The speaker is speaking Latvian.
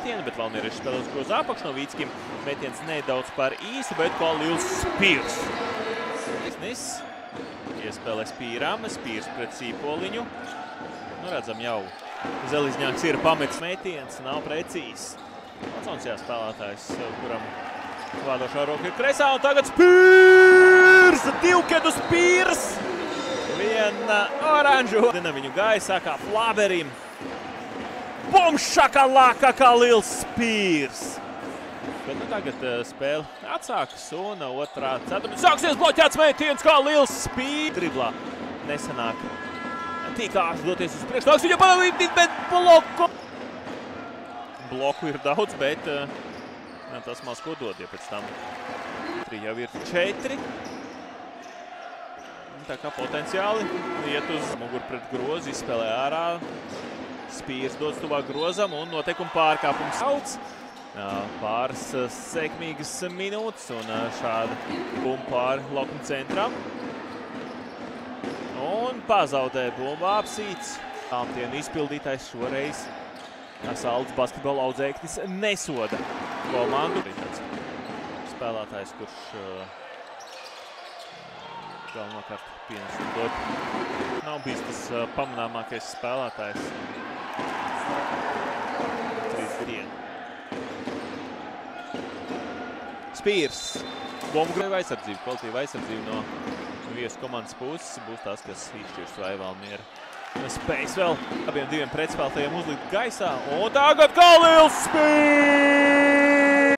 metienu, bet Valmierieši spēlē uz groza apakšu no Vītskim. Metiens nedaudz par īsu, bet Kalils Spīrs. Iespēlē Spīram, Spīrs pret Sīpoliņu. Nu, redzam jau, Zelizņāks ir pamets metiens, nav precīzs. Vatsons spēlētājs, kuram vādošā roka ir kresā, un tagad Spīrs! Divkedu Spīrs! Viena oranžu. Viņu gaisā kā Flaberim. Bum šakalāka Kalils Spīrs! Bet nu tagad spēle atsākas un otrā ceturtā. Sāksies bloķēts metiens Kalils Spīrs. Driblā nesanāk. Tīkās doties uz priekšu. Viņu panākt, bet bloku. Bloku ir daudz, bet tas maz ko dod, ja pēc tam. Jau ir 4. Tā kā potenciāli iet uz muguru pret grozu, izspēlē ārā. Spīrs dodas tuvāk grozam un noteikuma pārkāpums sauc. Pāris sekmīgas minūtes un šāda bumba pāri laukuma centram. Un pazaudē bumba apsīts. Tāmtienu izpildītājs šoreiz Saldas basketbola audzēknis nesoda komandu. Spēlētājs, kurš galvenokārt pienesumu dod. Nav bijis tas pamanāmākais spēlētājs. 3-1. Spīrs. Bombugrēva aizsardzība, kvalitīva aizsardzība no viesu komandas puses. Būs tās, kas izšķirs vai Valmiera. Spējas vēl abiem diviem pretspēlētājiem uzlikt gaisā. Un tagad Kalils Spīrs!